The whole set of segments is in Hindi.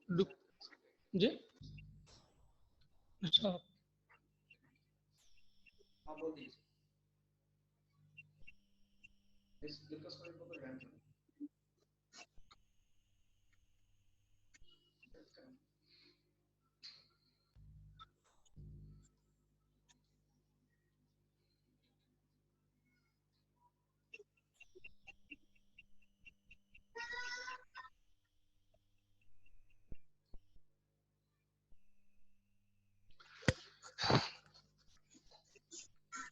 जी अच्छा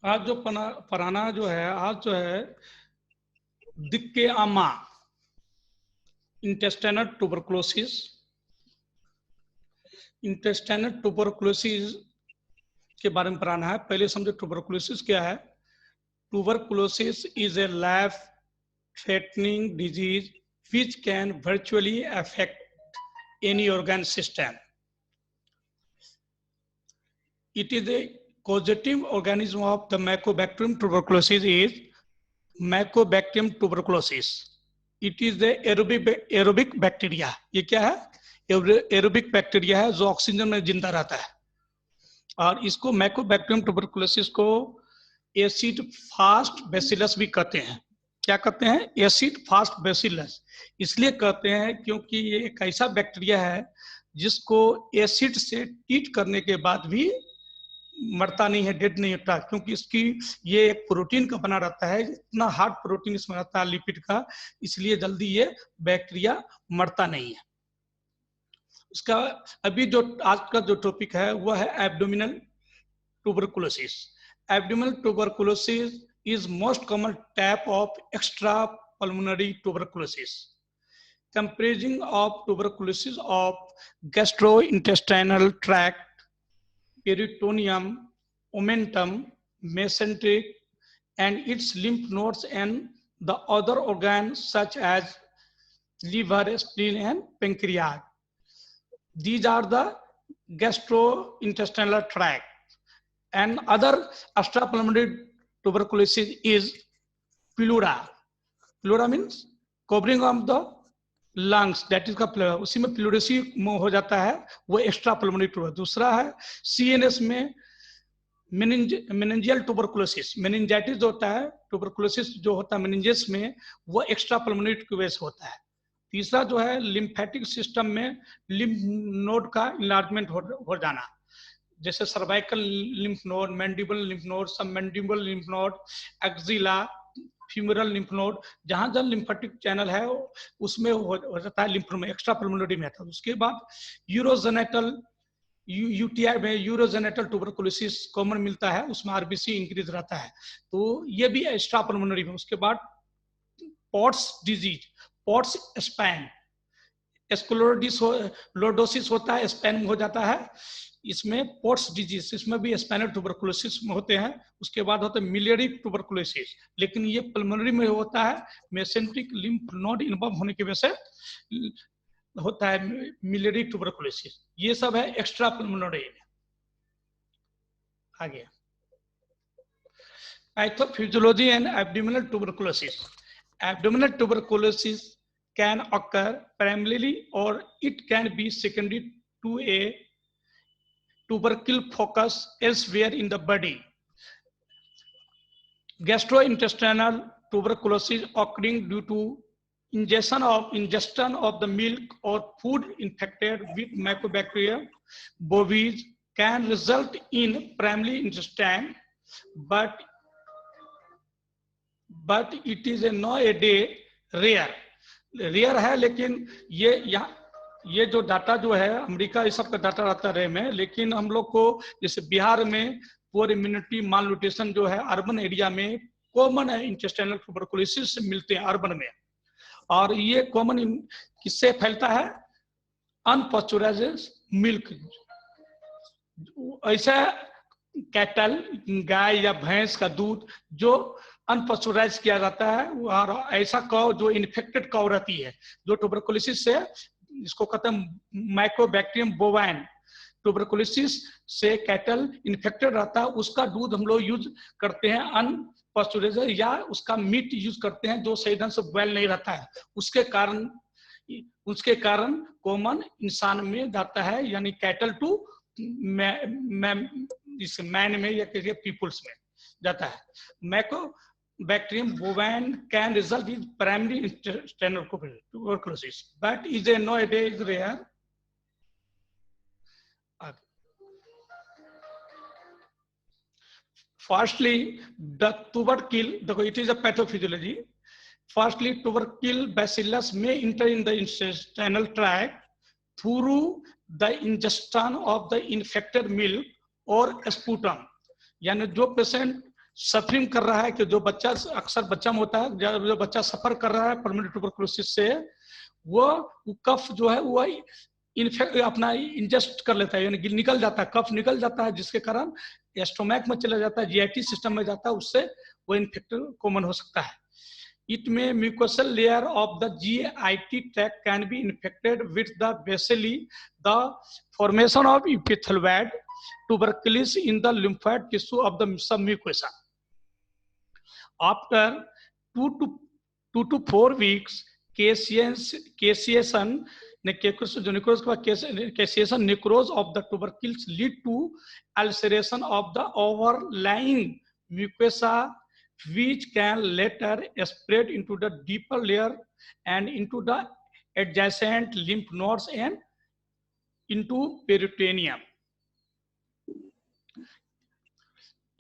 आज जो पराना जो है, आज जो है दिक्के आमा इंटेस्टाइनल ट्यूबरकुलोसिस। इंटेस्टाइनल ट्यूबरकुलोसिस के बारे में पढ़ाना है। पहले समझो ट्यूबरकुलोसिस क्या है। Tuberculosis is a life threatening disease which can virtually affect any organ system. It is a causative organism of the Mycobacterium tuberculosis is Mycobacterium tuberculosis. It is the aerobic bacteria. ये क्या है? एरोबिक बैक्टीरिया है जो ऑक्सीजन में जिंदा रहता है। और इसको मैकोबैक्टीरियम ट्यूबरकुलोसिस को एसिड फास्ट बेसिलस भी कहते हैं। क्या कहते हैं? Acid fast bacillus. इसलिए कहते हैं क्योंकि ये एक ऐसा बैक्टीरिया है जिसको एसिड से ट्रीट करने के बाद भी मरता नहीं है, डेड नहीं होता, क्योंकि इसकी ये एक प्रोटीन का बना रहता है, इतना हार्ड प्रोटीन इसमें रहता है लिपिड का, इसलिए जल्दी ये बैक्टीरिया मरता नहीं है। इसका अभी जो आज का जो टॉपिक है वह है abdominal tuberculosis. Abdominal tuberculosis is most common type of extrapulmonary tuberculosis, comprising of tuberculosis of gastrointestinal tract, peritoneum, omentum, mesenteric, and its lymph nodes and the other organs such as liver, spleen, and pancreas. These are the gastrointestinal tract. And other extrapulmonary tuberculosis is pleura. Pleura means covering of the lungs, that is का pleura, उसी में प्लूरेसी हो जाता है, वो एक्स्ट्रा पल्मोनरी ट्यूबर। दूसरा है सीएनएस में मेनिंजियल ट्यूबरकुलोसिस। मेनिंजाइटिस जो होता है, ट्यूबरकुलोसिस जो होता है मेनिंजेस में, वो एक्स्ट्रा पल्मोनरी ट्यूबर्स होता है। तीसरा जो है लिम्फेटिक सिस्टम में लिम्फ नोड का इनलार्जमेंट हो जाना, जैसे cervical lymph node, mandibular lymph node, submandibular lymph node, axilla, femoral lymph node, जहां जहां लिम्फेटिक चैनल है उसमें हो जाता है लिम्फ में, एक्स्ट्रा पल्मोनरी में था। उसके बाद यूरोजेनेटल यूटीआई में यूरोजेनेटल ट्यूबरकुलोसिस कॉमन मिलता है, उसमें आरबीसी इंक्रीज रहता है, तो ये भी एक्स्ट्रा पल्मोनरी में। उसके बाद पॉट्स डिजीज, पॉट्स स्पैन, एस्क्लेरोसिस होता है, स्पैन हो जाता है, इसमें पोर्ट्स डिजीज, इसमें भी स्पाइनल ट्यूबरकुलोसिस होते हैं। उसके बाद होता है मिलियरी ट्यूबरकुलोसिस, लेकिन ये पल्मोनरी में होता है, मेसेंट्रिक लिम्फ नोड इन्वॉल्व होने की वजह से होता है मिलियरी ट्यूबरकुलोसिस। ये सब है एक्स्ट्रा पल्मोनरी। आगे pathophysiology and abdominal tuberculosis. Abdominal tuberculosis can occur primarily or it can be secondary to a tubercle focus elsewhere in the body. Gastrointestinal tuberculosis occurring due to ingestion of the milk or food infected with Mycobacterium bovis can result in primary intestine, but it is nowadays rare है। लेकिन ये जो डाटा जो है अमेरिका, ये सब का डाटा रहता है में, लेकिन हम लोग को जैसे बिहार में पुअर इम्यूनिटी मालन्यूट्रिशन जो है अर्बन एरिया में कॉमन है, इंटेस्टाइनल ट्यूबरकुलोसिस मिलते हैं अर्बन में। और ये कॉमन किससे फैलता है? अनपॉस्चराइज्ड मिल्क, ऐसा कैटल, गाय या भैंस का दूध जो अनपॉस्चराइज किया जाता है, और ऐसा कौ जो इन्फेक्टेड कौ रहती है, जो ट्यूबरकुलोसिस से, इसको कहते हैं माइकोबैक्टीरियम बोवाइन, ट्यूबरकुलोसिस से कैटल इन्फेक्टेड रहता है, उसका दूध हम लोग यूज करते हैं अनपॉस्चराइज्ड, या उसका मीट यूज करते हैं जो सही ढंग से बॉयल नहीं रहता है, उसके कारण उसके कारण कॉमन इंसान में जाता है, यानी कैटल टू मैन में या किसी पीपुल्स में जाता है। Mycobacterium bovine can result in primary intestinal tuberculosis but is a nowadays rare. Firstly, the tubercle, it is a pathophysiology. Firstly, tubercle bacillus may enter in the intestinal tract through the ingestion of the infected milk or sputum. यानी जो पेशेंट सफरिंग कर रहा है, कि जो बच्चा अक्सर बच्चा में होता है, जो बच्चा सफर कर रहा है परमानेंट ट्यूबरकुलोसिस से, वो कफ जो है वो इन्फेक्ट अपना इंजेस्ट कर लेता है, यानी निकल जाता है, कफ निकल जाता है, जिसके कारण स्टोमैक में चला जाता है, जीआईटी सिस्टम में जाता है, उससे वो इन्फेक्शन कॉमन हो सकता है। इट में mucosal layer of the GIT tract can be infected with the bacilli, the formation of epithelial tuberculosis in the lymphatic tissue of the submucosa. After 2 to 4 weeks, caseation necrosis of the tubercles lead to ulceration of the overlying mucosa, which can later spread into the deeper layer and into the adjacent lymph nodes and into peritoneum.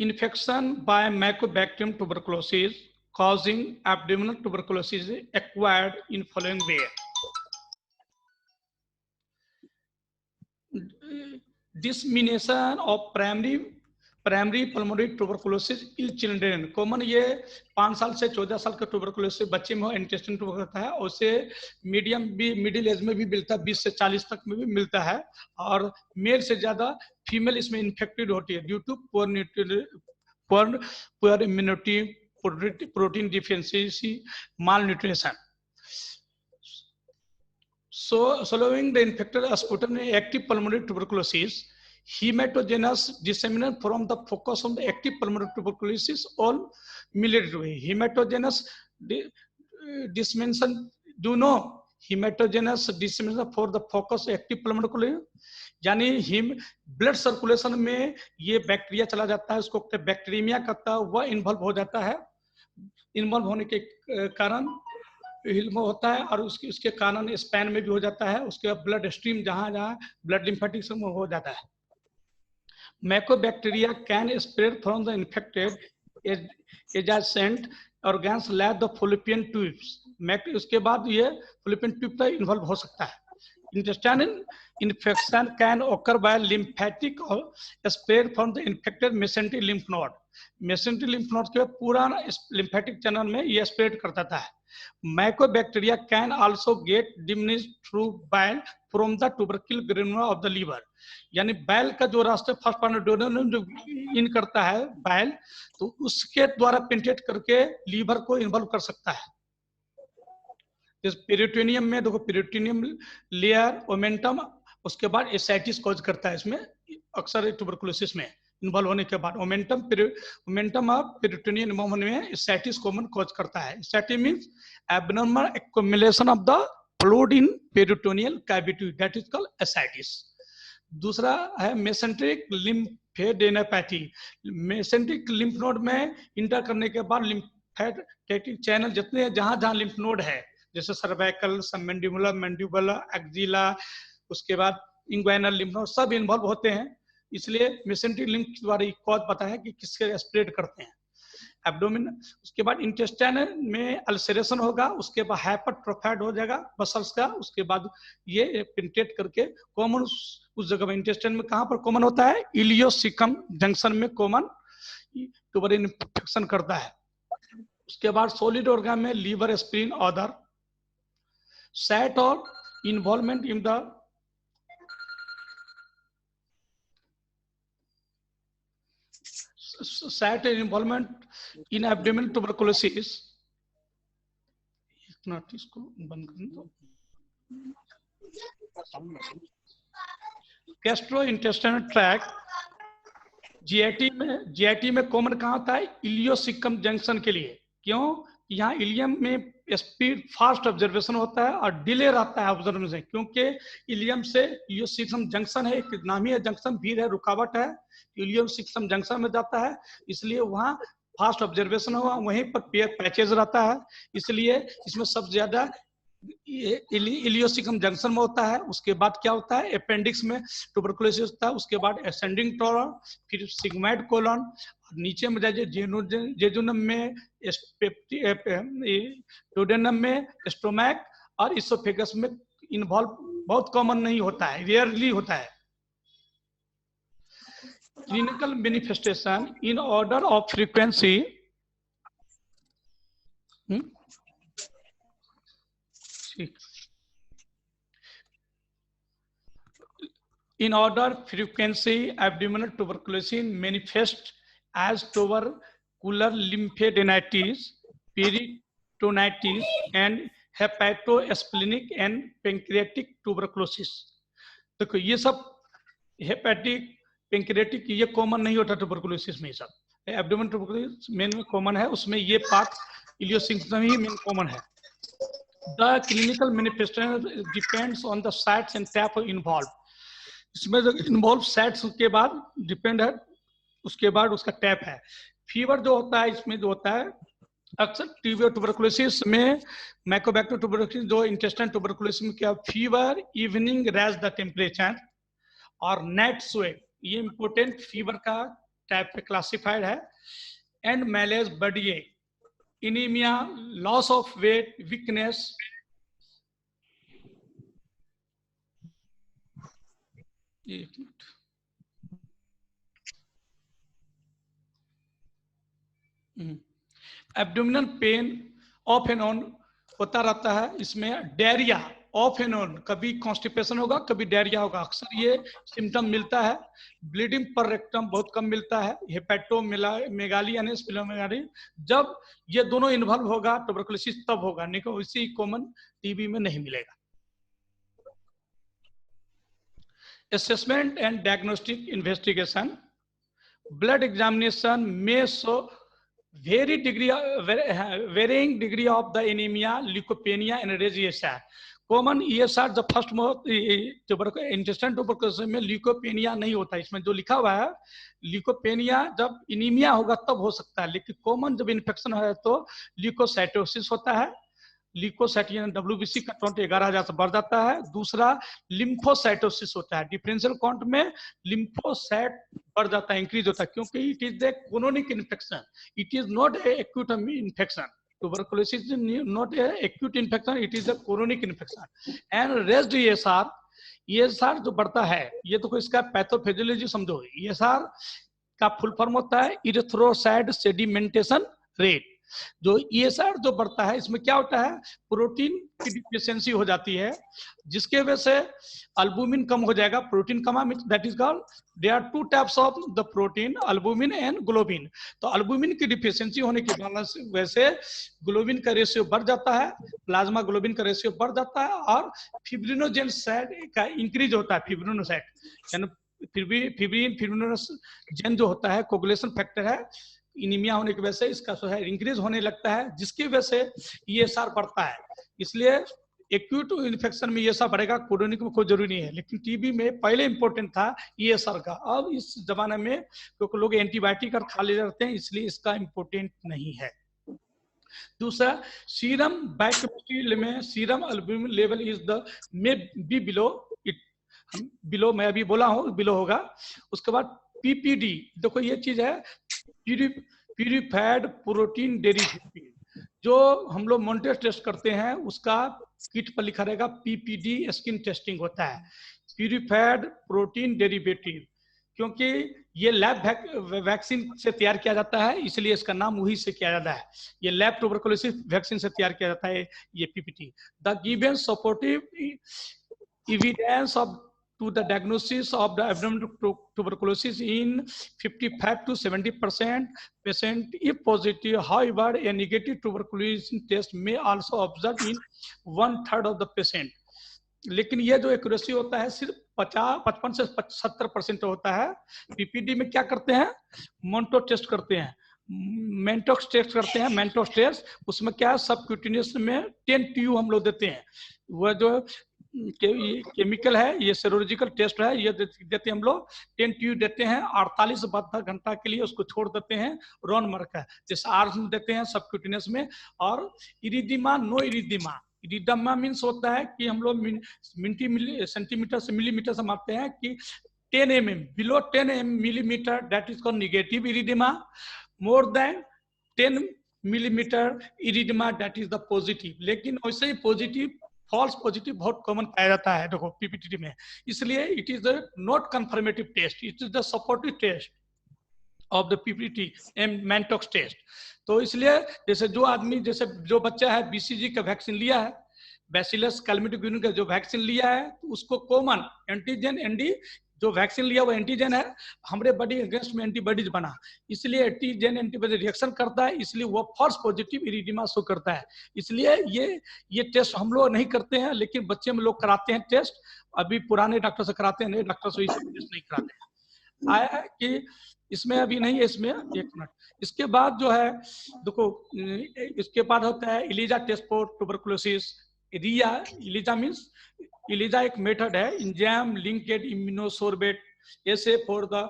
Infection by Mycobacterium tuberculosis causing abdominal tuberculosis is acquired in following way. Dissemination of primary pulmonary tuberculosis in children. Common ये 5 साल से 14 साल के tuberculosis बच्चे में इंटेस्टाइन ट्यूबर होता है, और उसे मीडियम भी मिडिल एज में भी मिलता है, 20 से 40 तक में भी मिलता है, और मेल से ज्यादा फीमेल इसमें इन्फेक्टेड होती है due to poor immunity, protein deficiency, malnutrition. So following the infected sputum active pulmonary tuberculosis, hematogenous dissemination from the focus on the active pulmonary tuberculosis all miliary way. Hematogenous dissemination, do you know hematogenous dissemination for the focus active pulmonary tuberculosis? यानी ब्लड सर्कुलेशन में ये बैक्टीरिया चला जाता है, उसको बैक्टीरिया कहता है, वह इन्वॉल्व हो जाता है, इन्वॉल्व होने के कारण हिल्मो होता है, और उसके कारण स्पैन में भी हो जाता है, उसके बाद ब्लड स्ट्रीम जहां ब्लड लिम्फेटिक्स में हो जाता है। Mycobacteria can spread from the infected adjacent organs like the fallopian tubes. उसके बाद ये फैलोपियन ट्यूब तक इन्वॉल्व हो सकता है। Intestinal infection can occur by lymphatic or spread from the infected mesenteric lymph node. Mesenteric lymph node के पूरा lymphatic channel में ये spread कर देता है। Mycobacteria can also get diminished through bile from the tubercle granula of the liver. यानी बाइल का जो रास्ते फर्स्ट पार्ट जो इन करता है बाइल, तो उसके द्वारा पेनिट्रेट करके लीवर को इन्वॉल्व कर सकता है। इस पेरिटोनियम में देखो, पेरिटोनियम लेयर ओमेंटम, उसके बाद एसाइटिस कॉज करता है इसमें, अक्सर ट्यूबरकुलोसिस में इन्वॉल्व होने के बाद ओमेंटम ऑफ पेरिटोनियम इन्वॉल्व होने में एसाइटिस कॉमन कॉज करता है। Ascites means abnormal accumulation of the fluid in peritoneal cavity, that is called ascites. दूसरा है mesenteric lymphadenopathy. Mesenteric lymph node में इंटर करने के बाद लिम्फेटिक चैनल जितने जहां लिम्फ नोड है, जैसे सर्वाइकल, मैंडिबुला, एक्जिला, उसके बाद इंग्वाइनल लिम्फ नोड, सब इन्वॉल्व होते हैं। इसलिए मेसेंट्रिक लिम्फ द्वारा कॉज पता है कि किसके स्प्रेड करते हैं। एब्डोमिन, उसके बाद इंटेस्टाइन में अल्सरेशन होगा, उसके बाद हाइपरट्रोफाइड हो जाएगा मसल्स का, उसके बाद ये पेनिट्रेट करके कॉमन उस जगह में इंटेस्टाइन में कहां पर कॉमन होता है, इलियोसिकम जंक्शन में कॉमन ट्यूबर इन्फेक्शन करता है। उसके बाद सॉलिड ऑर्गन में liver, spleen, other site or involvement in the site involvement in abdominal tuberculosis. इसको बंद कर दो। गैस्ट्रोइंटेस्टाइनल ट्रैक्ट जीआईटी में कॉमन कहाँ होता है, इलियोसिकम जंक्शन के लिए। क्यों? यहाँ इलियम में स्पीड फास्ट ऑब्जर्वेशन होता है और डिले रहता है ऑब्जर्वेशन, क्योंकि इलियम से इलियोसिक्सम जंक्शन है, एक नामी है जंक्शन, भीड़ है, रुकावट है, इलियोसिक्सम जंक्शन में जाता है, इसलिए वहाँ फास्ट ऑब्जर्वेशन हुआ, वहीं पर पेयर पैचेज रहता है, इसलिए इसमें सबसे ज्यादा इलियोसिक्सम जंक्शन में होता है। उसके बाद क्या होता है, अपेंडिक्स में ट्यूबरकुलोसिस होता है, उसके बाद असेंडिंग टॉरन, फिर सिग्मोइड कोलन, नीचे में जाइए जेजुनम में, डोडेनम में, स्टोमैक और इसोफेगस में इन्वॉल्व बहुत कॉमन नहीं होता है, रेयरली होता है। Clinical manifestation in order of frequency, in order frequency abdominal tuberculosis manifest as tubercular lymphadenitis, peritonitis and hepatosplenic and pancreatic tuberculosis। देखो ये सब हेपेटिक पेंक्रियाटिक ये कॉमन नहीं होता ट्यूबरकुलोसिस में, सब एब्डोमेन ट्यूबरकुलोसिस मेन में कॉमन है, उसमें ये पार्ट इलियोसिक्सम ही मेन कॉमन है। The clinical manifestation depends on the sites and type involved। इसमें जो इन्वॉल्व सेट्स के बाद डिपेंड है, उसके बाद उसका टैप है। फीवर जो होता है इसमें जो होता है अक्सर ट्यूबरकुलोसिस में, माइकोबैक्टीरियम ट्यूबरकुलोसिस जो इंटेस्टाइन ट्यूबरकुलोसिस में क्या, fever, evening rise the temperature और नाइट स्वेट, ये इंपोर्टेंट फीवर का टाइप पे क्लासिफाइड है। And malaise body ache, anaemia, loss of weight, weakness, abdominal pain off and on होता रहता है। इसमें डायरिया ऑफ एंड ऑन, कभी कॉन्स्टिपेशन होगा, कभी डायरिया होगा, अक्सर ये सिम्टम मिलता है। ब्लीडिंग पर रेक्टम बहुत कम मिलता है। हेपेटोमेगाली यानी स्प्लेनोमेगाली, जब ये दोनों इन्वॉल्व होगा ट्यूबरकुलोसिस तब होगा, नहीं तो इसी कॉमन टीबी में नहीं मिलेगा। Assessment and diagnostic investigation, blood examination may show varying degree of the anemia, leukopenia and ESR। Common ESR the first intestine tuberculosis में ल्यूकोपेनिया नहीं होता, इसमें जो लिखा हुआ है ल्यूकोपेनिया जब इनीमिया होगा तब हो सकता है, लेकिन कॉमन जब इन्फेक्शन है तो ल्यूकोसाइटोसिस होता है। ल्यूकोसाइटिन WBC का काउंट 11,000 से बढ़ जाता है। दूसरा लिम्फोसाइटोसिस होता है, डिफरेंशियल काउंट में लिम्फोसाइट बढ़ जाता है, इंक्रीज होता है, क्योंकि it is a chronic infection, it is not a acute infection. Tuberculosis is not a acute infection, it is a chronic infection. And raised ESR जो बढ़ता है, ये तो इसका पैथोफिजियोलॉजी समझो। ESR का फुल फॉर्म होता है इरिथ्रोसाइट सेडिमेंटेशन रेट। जो ESR जो बढ़ता है, इसमें क्या होता है, प्रोटीन की डिफिशियंसी हो जाती है, जिसके वजह से अल्बुमिन कम हो जाएगा। प्रोटीन कमा, that is called, there are two types of the protein, albumin and globin. तो अल्बुमिन की डिफिशियंसी होने की वजह से ग्लोबिन का रेशियो बढ़ जाता है, प्लाज्मा ग्लोबिन का रेशियो बढ़ जाता है, और फिब्रिनोजेन का इंक्रीज होता है। फिब्रिनोसाइट फिब्रिनोजेन जो होता है कोगुलेशन फैक्टर है, इनीमिया होने की वजह से इसका जो है इंक्रीज होने लगता है, जिसकी वजह से ESR बढ़ता है। इसलिए एक्यूट इन्फेक्शन में ESR बढ़ेगा, क्रोनिक में कोई जरूरी नहीं है, लेकिन टीबी में पहले इंपॉर्टेंट था ESR का। अब इस जमाने में क्योंकि लोग एंटीबायोटिक खा ले जाते हैं, इसलिए इसका इंपॉर्टेंट नहीं है। दूसरा, सीरम बायोकेमिस्ट्री में serum albumin level is the may be below it, below मैं अभी बोला हूँ बिलो होगा। उसके बाद PPD, देखो ये चीज है प्यूरिफाइड प्रोटीन डेरिवेटिव, जो हम लोग मॉनिटर टेस्ट करते हैं उसका किट पर लिखा रहेगा PPD स्किन टेस्टिंग होता है, प्यूरिफाइड प्रोटीन डेरिवेटिव, क्योंकि ये लैब वैक्सीन से तैयार किया जाता है, इसलिए इसका नाम वही से किया जाता है। ये लैब ट्यूबरकुलोसिस वैक्सीन से तैयार किया जाता है ये PPD। The given supportive evidence of to the diagnosis of the abdominal tuberculosis in 55 to 70% patient if positive. However, a negative tuberculosis test may also observed in 1/3 of the patient। लेकिन ये जो एक्यूरेसी होता है सिर्फ 55 से 70% होता है। PPD में क्या करते हैं, मोन्टो टेस्ट करते हैं, मेंटोक्स टेस्ट करते हैं। मेंटोक्स टेस्ट उसमें क्या है, सबक्यूटेनियस में 10 TU हम लोग देते हैं। वह जो केमिकल है, ये सेरोलॉजिकल टेस्ट है, ये देते हैं हम लोग 10 TU देते हैं, 48-72 घंटा के लिए उसको छोड़ देते हैं रॉन मर का, जैसे आर्स में देते हैं सबक्यूटेनियस में। और इरिदिमा, नो इरिदिमा, इरिदिमा मीन्स होता है कि हम लोग सेंटीमीटर से मिलीमीटर से मापते हैं कि 10 mm, below 10 millimeter, that is called negative erythema. More than 10 millimeter erythema, that is the positive. लेकिन वैसे ही पॉजिटिव, फॉल्स पॉजिटिव बहुत कॉमन पाया जाता है देखो पीपीटी में, इसलिए it is the not confirmative test, it is the supportive test of the PPT and Mantoux test. तो इसलिए जैसे जो आदमी, जैसे जो बच्चा है बीसीजी का वैक्सीन लिया है, बैसिलस कैलमेटिक का जो वैक्सीन लिया है, तो उसको कॉमन एंटीजन एनडी, जो वैक्सीन लिया वो एंटीजन है, हमारे बॉडी अगेंस्ट में एंटीबॉडीज बना, इसलिए एंटीजन एंटीबॉडी रिएक्शन करता है, इसलिए वो फॉल्स पॉजिटिव इरिदिमा शो करता है। इसलिए ये टेस्ट हम लोग नहीं करते हैं, लेकिन बच्चे में लोग कराते हैं टेस्ट, अभी पुराने डॉक्टर से कराते हैं, नए डॉक्टर से टेस्ट नहीं कराते हैं। आया है कि इसमें अभी नहीं है, इसमें एक मिनट। इसके बाद जो है देखो, इसके बाद होता है ELISA test for tuberculosis. RIA, ELISA means, ELISA एक मेथड है, enzyme linked immunosorbent assay for the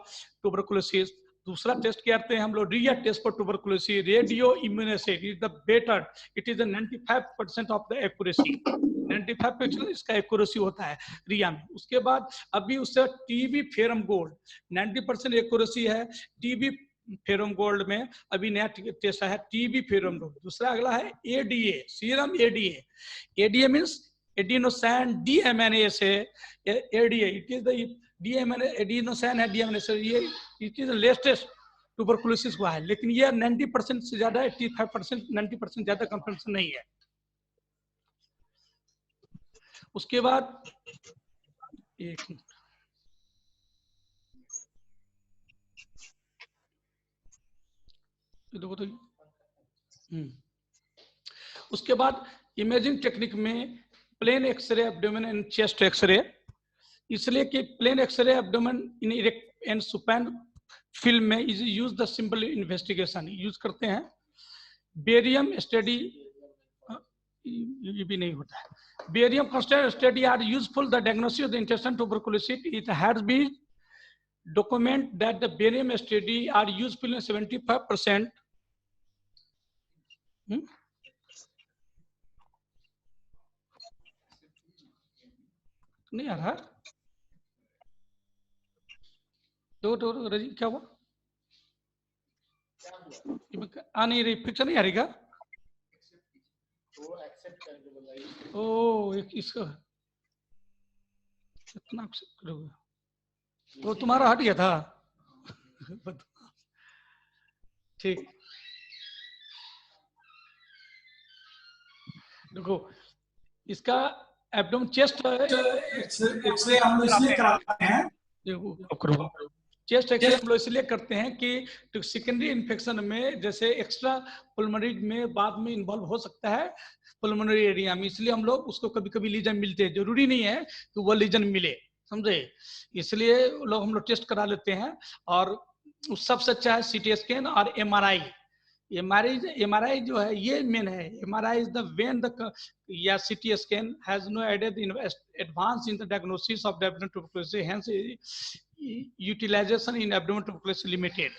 tuberculosis. दूसरा टेस्ट करते हैं हम लोग RIA test for tuberculosis, radio immunoassay is the better, it is 95% of the accuracy, 95% इसका एक्यूरेसी होता है रिया में। उसके बाद अभी उससे टीबी फेरम गोल्ड 90% एक्यूरेसी है, टीबी फेरम गोल्ड में अभी नया टेस्ट है टीबी फेरम गोल्ड। दूसरा अगला है ADA, serum ADA, ADA means adenosine deaminase से ADA, it is the deaminase, adenosine है डीएमएनए से, ये it is the latest tuberculosis हुआ है, लेकिन ये 90% से ज्यादा, 85%, 90% ज्यादा कंफर्मेशन नहीं है। उसके बाद एक देखो तो उसके बाद इमेजिंग टेक्निक में plain x ray abdomen and chest x ray, इसलिए कि plain x ray abdomen in erect and supine film में is use the simple investigation use करते हैं। बेरियम स्टडी ये भी नहीं होता है। Barium constant study are useful the diagnosis of the intestine tuberculosis, it has been document that the barium study are useful in 75%. नहीं आ रहा, दो रजी क्या हुआ, आ नहीं रही, पिक्चर नहीं आ रही क्या? ओ इसका कितना एक्सेप्ट करोगे, वो तुम्हारा हट गया था ठीक। देखो इसका एब्डोमेन चेस्ट एक्सरे हम लोग इसलिए कराते हैं, चेस्ट एक्सरे हम लोग इसलिए करते हैं कि सेकेंडरी इन्फेक्शन में जैसे एक्स्ट्रा पुल्मोनरी में बाद में इन्वॉल्व हो सकता है पुल्मोनरी एरिया में, इसलिए हम लोग उसको कभी कभी लीजन मिलते हैं, जरूरी नहीं है कि वो लीजन मिले, समझे, इसलिए लोग हम लोग टेस्ट करा लेते हैं। और सबसे अच्छा है सीटी स्कैन और एमआरआई। एमआरआई जो है ये मेन है, MRI is the when the या CT scan has no added in advance in the diagnosis of abdominal tuberculosis, hence utilization in abdominal tuberculosis limited.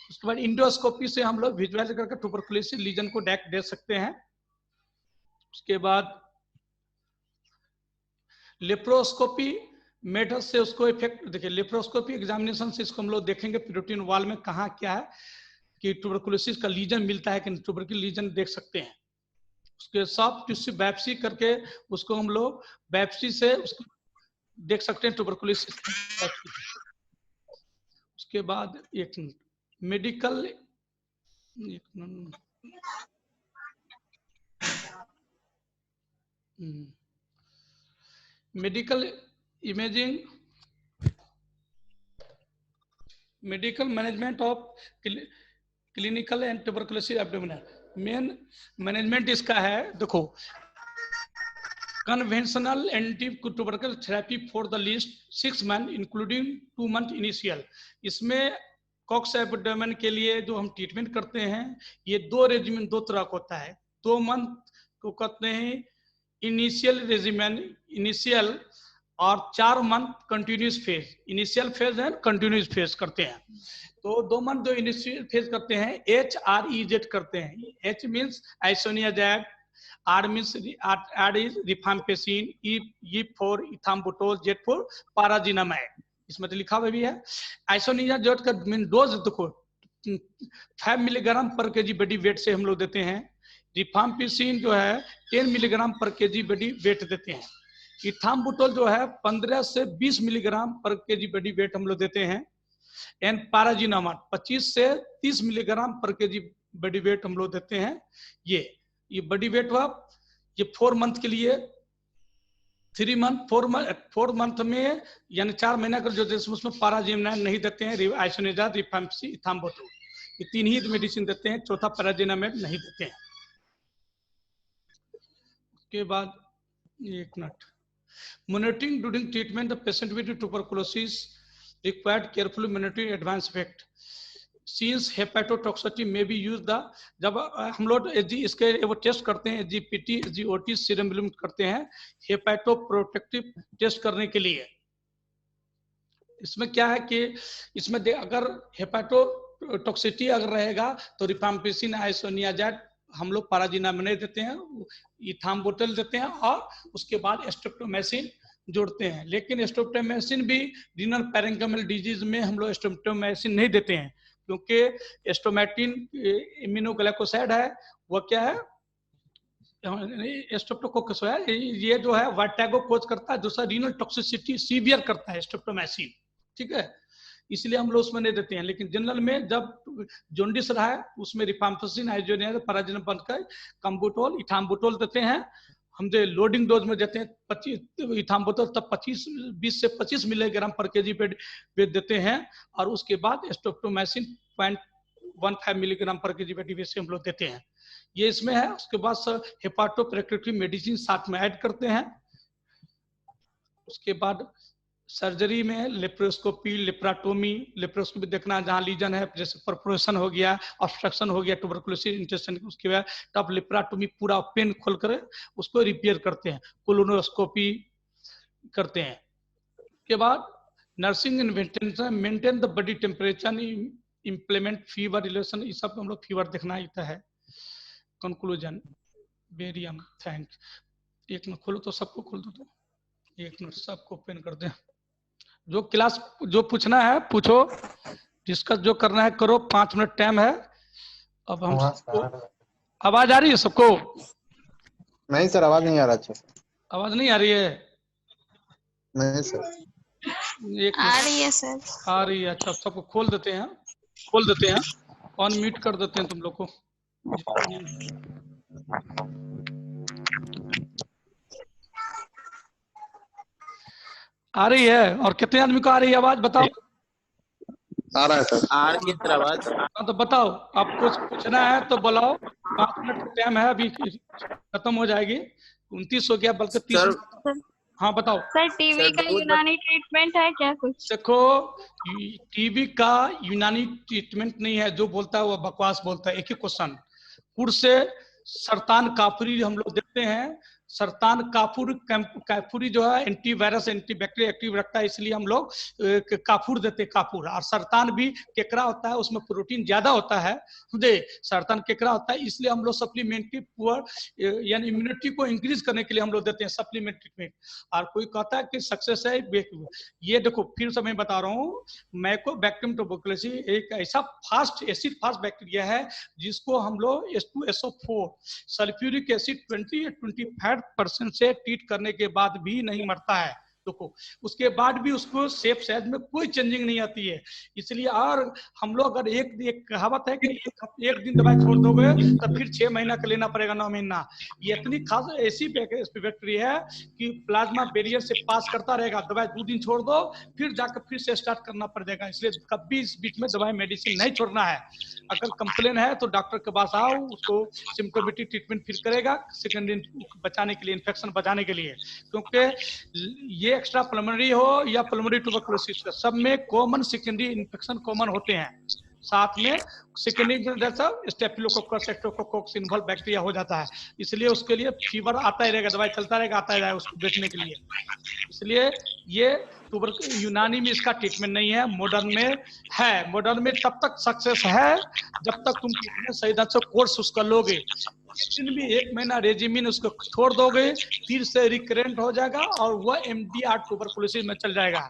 उसके बाद इंडोस्कोपी से हम लोग विजुअलाइज करके ट्यूबरकुलोसिस लीजन को दे सकते हैं। उसके बाद लेप्रोस्कोपी मेथड से उसको इफेक्ट देखिए, लेप्रोस्कोपी एग्जामिनेशन से इसको हम लोग देखेंगे प्रोटीन वॉल में कहाँ क्या है कि ट्यूबरकुलोसिस का लीजन मिलता है कि ट्यूबरकुलोसिस लीजन देख सकते हैं। उसके सॉफ्ट टिश्यू बायोप्सी करके उसको हम लोग बायोप्सी से उसको देख सकते हैं ट्यूबरकुलोसिस। उसके बाद एक medical medical imaging, medical management of clinical and tuberculosis abdominal, main management इसका है देखो, conventional anti tubercular therapy for the least 6 month including 2 month initial. इसमें कॉक्स एबडोमेन के लिए जो हम ट्रीटमेंट करते हैं, ये 2 रेजिमेंट 2 तरह का होता है। 2 मंथ को कहते हैं इनिशियल रेजिमेंट, इनिशियल, और 4 month continuous phase. Initial phase है, कंटिन्यूस फेज करते हैं। तो 2 मंथ जो इनिशियल फेज करते हैं, HREZ करते हैं। H means isoniazid, R means R is rifampicin, E for ethambutol, Z for pyrazinamide. इसमें तो लिखा हुआ भी है। आइसोनियाजैड का मीन डोज देखो 5 milligram per KG body weight से हम लोग देते हैं। रिफाम्पेसिन जो है 10 milligram per KG body wait देते हैं। इथाम्बुटोल जो है 15 से 20 milligram per KG body wait हम लोग देते हैं। एंड पाराजिनामाइड 25 से 30 milligram per KG body wait हम लोग देते हैं। ये बॉडी वेट हुआ, ये 4 मंथ के लिए। 4 मंथ में यानी 4 महीना का जो उसमें पाराजिनामाइड नहीं देते हैं, आइसोनियाजैड, रिफाम्पेसिन, इथाम्बुटोल, ये 3 ही मेडिसिन देते हैं, चौथा पाराजिनामाइड नहीं देते हैं। उसके बाद एक minute, monitoring during treatment the patient with tuberculosis required carefully monitoring adverse effect since hepatotoxicity may be used the, जब हम लोग इसके वो टेस्ट करते हैं, SGPT, SGOT, सीरम बिलिम करते हैं हेपेटोप्रोटेक्टिव टेस्ट करने के लिए। इसमें क्या है कि इसमें अगर हेपेटोटॉक्सिसिटी अगर रहेगा तो रिफाम्पेसिन, आइसोनियाजैड हम लोग पाराजिनामाइड देते हैं, इथाम्बुटोल देते हैं, और उसके बाद स्ट्रेप्टोमाइसिन जोड़ते हैं। लेकिन स्ट्रेप्टोमाइसिन भी रीनल पैरेंकाइमल डिजीज में हम लोग स्ट्रेप्टोमाइसिन नहीं देते हैं, क्योंकि स्टोमैटिन इम्यूनोग्लाइकोसाइड है, वो क्या है, स्ट्रेप्टोकोकस है, ये जो है वर्टिगो कोज करता है, दूसरा रीनल टॉक्सिसिटी सीवियर करता है स्ट्रेप्टोमाइसिन, ठीक है, इसलिए हम लोग उसमें नहीं देते हैं। लेकिन जनरल में जब जोंडिस रहा है उसमें रिफाम्पेसिन, आइसोनियाजैड, पाराजिनामाइड बनकर कम्बुटोल, इथाम्बुटोल देते हैं। हम जो लोडिंग डोज में देते हैं 25 इथाम्बुटोल, तब 20 से 25 मिलीग्राम पर केजी पे देते हैं, और उसके बाद स्ट्रेप्टोमाइसिन 0.15 मिलीग्राम पर केजी पे से हम लोग देते हैं। ये इसमें है। उसके बाद हेपाटोप्रोटेक्टिव मेडिसिन साथ में ऐड करते हैं। उसके बाद सर्जरी में लेप्रोस्कोपी, लेप्राटोमी, लेप्रोस्कोपी देखना जहां लीजन है, जैसे परफोरेशन हो गया, ऑब्स्ट्रक्शन हो गया ट्यूबरकुलोसिस इंटेस्टाइन, उसके बाद तब लेप्राटोमी पूरा पेन खोल कर उसको रिपेयर करते हैं, कोलोनोस्कोपी करते हैं। के बाद nursing and maintain the body temperature, implement fever relation, ये सब हम लोग फीवर देखना ही है। Conclusion, barium, thank. एक मिनट खोलो तो, सबको खोल दो तो, एक मिनट सबको ओपन कर दे। जो क्लास जो पूछना है पूछो, डिस्कस जो करना है करो, 5 मिनट टाइम है। अब हम आवाज आ रही है सबको? नहीं सर, आवाज नहीं आ रहा। अच्छा, आवाज नहीं आ रही है? नहीं सर, आ रही है सर, आ रही है। अच्छा, सबको खोल देते हैं, अनम्यूट कर देते हैं तुम लोग को। आ रही है? और कितने आदमी को आ रही है आवाज बताओ? आ रहा है सर, आ रही है आवाज। हाँ तो बताओ, आप कुछ पूछना है तो बुलाओ, 5 मिनट का टाइम है, अभी खत्म हो जाएगी। 29 हो गया, बल्कि 30। हाँ बताओ सर। टीवी का यूनानी ट्रीटमेंट है क्या कुछ? देखो, टीबी का यूनानी ट्रीटमेंट नहीं है, जो बोलता है वो बकवास बोलता है। एक ही क्वेश्चन, कुर से सरतान काफुरी हम लोग देखते हैं। सरतान काफुरी जो है एंटीवायरस, एंटीबैक्टीरियल एक्टिव रखता है, इसलिए हम लोग काफूर देते हैं, काफूर। और सरतान भी केकड़ा होता है, उसमें प्रोटीन ज्यादा होता है, सरतान केकड़ा होता है, इसलिए हम लोग सप्लीमेंट्री पुअर यानी इम्यूनिटी को इंक्रीज करने के लिए हम लोग देते हैं सप्लीमेंट्री ट्रीटमेंट। और कोई कहता है कि सक्सेस है, ये देखो फिर से मैं बता रहा हूँ, माइकोबैक्टीरियम ट्यूबरकुलोसिस एक ऐसा एसिड फास्ट बैक्टीरिया है जिसको हम लोग H2SO4 सल्फ्यूरिक एसिड 20 या 25% से ट्रीट करने के बाद भी नहीं मरता है। देखो, उसके बाद भी उसको सेफ साइज में कोई चेंजिंग नहीं आती है। इसलिए और हम लोग अगर एक कहावत है कि एक दिन दवाई छोड़ दोगे तो फिर 6 महीना का लेना पड़ेगा, 9 महीना। ये इतनी खास ऐसी बैक्टीरिया है कि प्लाज्मा बैरियर से पास करता रहेगा। दवाई 2 दिन छोड़ दो, फिर जाकर फिर से स्टार्ट करना पड़ेगा। इसलिए कभी इस बीच में दवाई मेडिसिन नहीं छोड़ना है। अगर कंप्लेन है तो डॉक्टर के पास आओ, उसको सिम्टोमेटिक ट्रीटमेंट फिर करेगा, सेकेंड दिन बचाने के लिए, इन्फेक्शन बचाने के लिए। क्योंकि ये एक्स्ट्रा पल्मोनरी हो या पल्मोनरी ट्यूबरकुलोसिस, सब में कॉमन सेकेंडरी इन्फेक्शन कॉमन होते हैं। साथ में सेकेंडरी जैसा स्टेफिलोकोकस स्ट्रेप्टोकोकस इन्वॉल्व बैक्टीरिया हो जाता है, इसलिए उसके लिए फीवर आता ही रहेगा, दवाई चलता रहेगा, आता ही रहेगा उसको देखने के लिए। इसलिए ये यूनानी में इसका ट्रीटमेंट नहीं है, मॉडर्न में है। मॉडर्न में तब तक सक्सेस है जब तक तुम सही ढंग से कोर्स उसका लोगे। दिन भी 1 महीना रेजिमिन उसको छोड़ दोगे, फिर से रिकरेंट हो जाएगा और वह एमडीआर ट्यूबरकुलोसिस में चल जाएगा।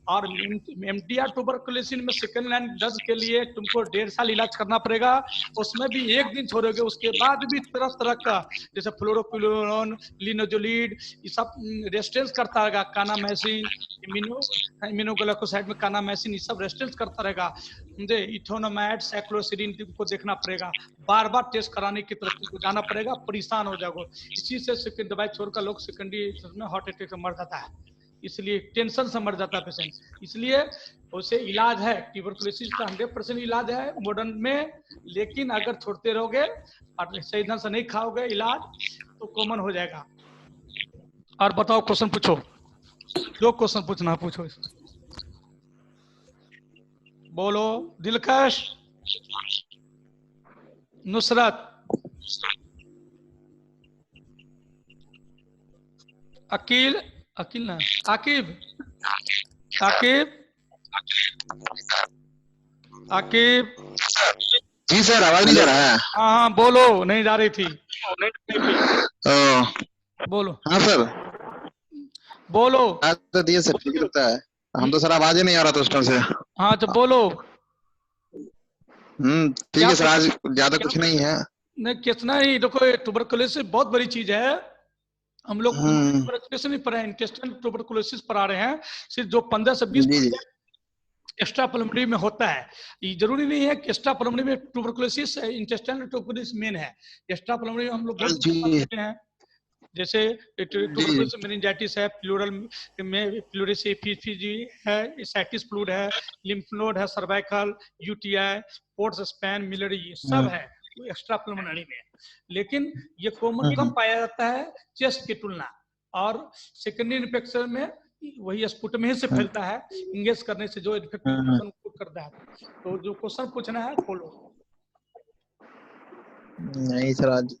और एमडीआर ट्यूबरकुलोसिस में सेकेंड लाइन ड्रग्स के लिए तुमको 1.5 साल इलाज करना पड़ेगा। उसमें भी 1 दिन छोड़ोगे, उसके बाद भी तरह तरह का जैसे फ्लोरोक्विनोलोन, लिनोजोलिड, ये सब रेजिस्टेंस करता रहेगा। कानामैसिन, इम्यूनोग्लाइकोसाइड में कानामैसिन, ये सब रेजिस्टेंस करता रहेगा। मुझे इथोनोमैड, साइक्लोसिडिन तुमको देखना पड़ेगा, बार बार टेस्ट कराने की तरफ तुमको जाना पड़ेगा, परेशान हो जाओगे। इसी से सेकेंड दवाई छोड़कर लोग सेकेंडरी में हार्ट अटैक से मर जाता है, इसलिए टेंशन से मर जाता है पेशेंट। इसलिए उसे इलाज है, ट्यूबरकुलोसिस का 100% इलाज है मॉडर्न में। लेकिन अगर छोड़ते रहोगे और सही ढंग से नहीं खाओगे इलाज, तो कॉमन हो जाएगा। और बताओ, क्वेश्चन पूछो, जो क्वेश्चन पूछना पूछो। बोलो। दिलकश, नुसरत, अकील, अकील ना, आकिब, आकिब, आकिब। जी सर, आवाज नहीं जा रहा है। हाँ बोलो, नहीं जा रही थी। बोलो। हाँ सर, बोलो। तो दिए सर, ठीक लगता है। हम तो सर आवाज ही नहीं आ रहा था उस टाइम से। हाँ तो बोलो। ठीक है सर, आज ज्यादा कुछ नहीं है। नहीं कितना ही, देखो ट्यूबरकुलोसिस बहुत बड़ी चीज है। हम लोग ट्यूबरकुलोसिस नहीं पढ़ा है, इंटेस्टाइनल ट्यूबरकुलोसिस पढ़ा रहे हैं। सिर्फ जो 15 से 20 एक्स्ट्रा पल्मोनरी में होता है। ये जरूरी नहीं है कि एक्स्ट्रा पल्मोनरी में ट्यूबरकुलोसिस, इंटेस्टाइनल ट्यूबरकुलोसिस मेन है। एक्स्ट्रा पल्मोनरी में हम लोग बहुत हैं, जैसे ट्यूबरकुलोसिस मेनिंजाइटिस है, प्लूरल में प्लूरिसिफिजी है, साइटिस फ्लूइड है, लिम्फ नोड है, सर्वाइकल, यूटीआई, पोर्ट्स स्पैन, मिलरी, ये सब है एक्स्ट्रा पल्मोनरी में। लेकिन ये कॉमन कम पाया जाता है चेस्ट की तुलना, और सेकेंडरी इन्फेक्शन में वही स्पुटम ही से फैलता है, इंगेज करने से जो इन्फेक्शन करता है। तो जो क्वेश्चन पूछना है बोलो। नहीं सर, आज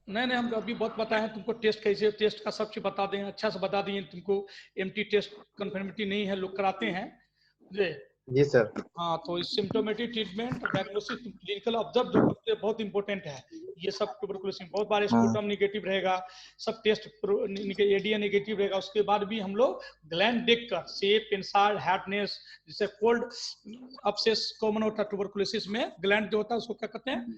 नहीं हम अभी बहुत बताए हैं तुमको, टेस्ट कैसे, टेस्ट का सब चीज बता दें, अच्छा से बता दिए तुमको। एमटी टेस्ट कंफर्मिटी नहीं है, लोग कराते हैं जी सर। हाँ, तो इस symptomatic treatment, diagnosis, clinical observe जो करते हैं बहुत इंपॉर्टेंट है। ये सब ट्यूबरकुलोसिस बहुत बार स्पुटम नेगेटिव रहेगा, सब टेस्ट एडीए नेगेटिव रहेगा, उसके बाद भी हम लोग ग्लैंड देखकर, शेप, पेंसाइल, हार्डनेस, जैसे कोल्ड अपसेस कॉमन होता है ट्यूबरकुलोसिस में, ग्लैंड जो होता है उसको क्या कहते हैं,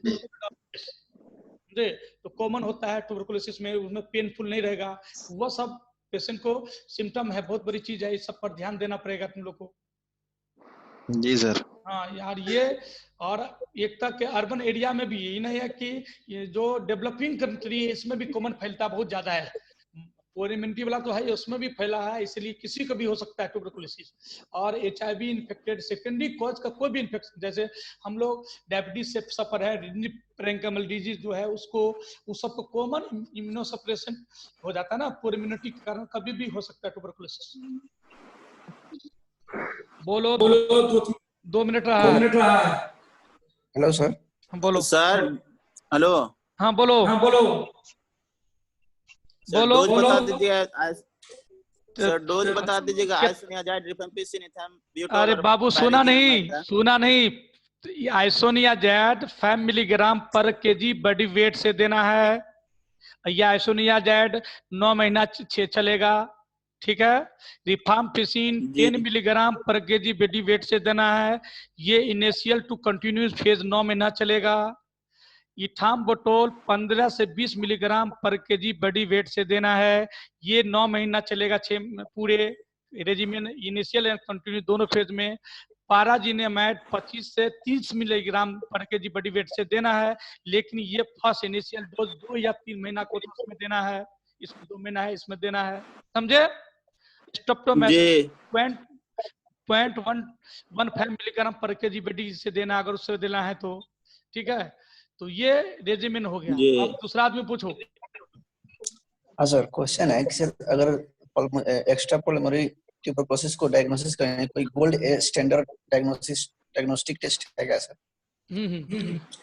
तो कॉमन होता है ट्यूबरकुलोसिस में, उसमें पेनफुल नहीं रहेगा। वह सब पेशेंट को सिम्टम है, बहुत बड़ी चीज है, इस सब पर ध्यान देना पड़ेगा तुम लोग को। जी सर। हाँ यार, ये और एक तक अर्बन एरिया में भी यही नहीं है कि ये जो डेवलपिंग कंट्री है इसमें भी कॉमन फैलता बहुत ज्यादा है। पूरी इम्यूनिटी वाला तो है, उसमें भी फैला है, इसलिए किसी को भी हो सकता है ट्यूबरकुलोसिस। और एचआईवी इन्फेक्टेड सेकेंडरी कॉज का कोई भी इन्फेक्शन, जैसे हम लोग डायबिटीज से सफर है, पैरेंकाइमल डिजीज जो है उसको, उस सबको कॉमन इम्यूनोसप्रेशन हो जाता है ना, पूरी इम्यूनिटी के कारण कभी भी हो सकता है ट्यूबरकुलोसिस। बोलो, 2 मिनट रहा है। Hello sir. बोलो सर। हेलो। हाँ बोलो। बोलो डोज बता दीजिएगा सर, डोज बता दीजिएगा। Isoniazid, rifampicin, ethambutol. अरे बाबू सुना नहीं, isoniazid 5 milligram per KG body weight से देना है। या आइसोनियाजाइड 9 महीना चलेगा, ठीक है। Rifampicin 10 milligram per KG body weight से देना है, ये इनिशियल टू कंटिन्यूस फेज 9 महीना चलेगा। इथाम्बुटोल 15 से 20 milligram per KG body weight से देना है, ये 9 महीना चलेगा, 6 पूरे रेजिमेन, इनिशियल एंड कंटिन्यू दोनों फेज में। पाराजिनेमाइड 25 से 30 milligram per KG body weight से देना है, लेकिन ये फर्स्ट इनिशियल डोज 2 या 3 महीना को इसमें देना है, इसमें 2 महीना है, इसमें देना है, समझे। Streptomycin 0.115 milligram per KG body से देना, अगर उससे देना है तो, ठीक है। तो ये रेजिमेन हो गया। अब दूसरा आदमी पूछो। हाँ सर, क्वेश्चन है कि सर अगर एक्स्ट्रा पल्मोनरी ट्यूबरकुलोसिस को डायग्नोसिस करने कोई गोल्ड स्टैंडर्ड डायग्नोस्टिक टेस्ट है क्या सर?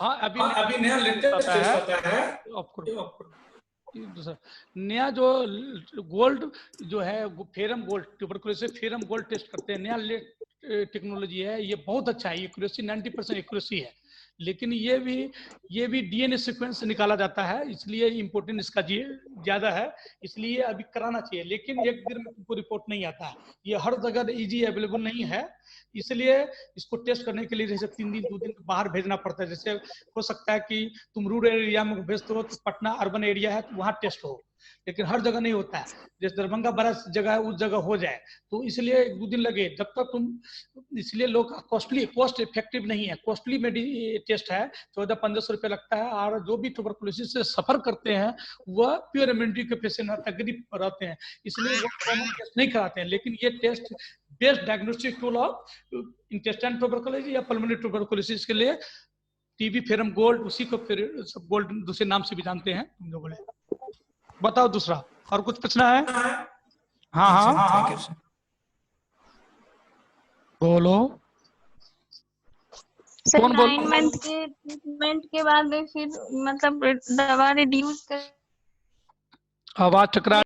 हाँ, अभी नया लेटेस्ट टेस्ट आता है दूसरा नया जो गोल्ड जो है feron gold tuberculosis feron gold test करते हैं, नया टेक्नोलॉजी है, ये बहुत अच्छा है, एक्यूरेसी 90% एक्यूरेसी है, लेकिन ये भी डीएनए सीक्वेंस से निकाला जाता है, इसलिए इम्पोर्टेंट इसका ज्यादा है, इसलिए अभी कराना चाहिए, लेकिन एक दिन में तुमको रिपोर्ट नहीं आता है, ये हर जगह इजी अवेलेबल नहीं है, इसलिए इसको टेस्ट करने के लिए जैसे 3 दिन 2 दिन बाहर भेजना पड़ता है। जैसे हो सकता है कि तुम रूरल एरिया में भेजते हो तो पटना अर्बन एरिया है तो वहां टेस्ट हो, लेकिन हर जगह नहीं होता है, जैसे दरभंगा बड़ा जगह है उस जगह हो जाए, तो इसलिए 1-2 दिन लगे जब तक तुम, इसलिए लोग कॉस्ट इफेक्टिव नहीं है, कॉस्टली टेस्ट है, 1400-1500 रुपये लगता है, और जो भी ट्यूबरकुलोसिस से सफर करते हैं वह प्योर इम्यूनिटी के पेशेंट तकरीब रहते हैं, इसलिए वो कॉमन टेस्ट नहीं कराते हैं, लेकिन ये test best diagnostic tool of intestine tuberculosis या पल्मोनरी ट्यूबरकुलोसिस के लिए टीबी फेरम गोल्ड, उसी को फिर सब गोल्ड दूसरे नाम से भी जानते हैं तुम लोगों ने। बताओ दूसरा और कुछ पूछना है? हाँ थैंक यू सर। बोलो। सर कौन बोल 9 मंथ के ट्रीटमेंट के बाद फिर मतलब दवा रिड्यूस कर आवाज टकरा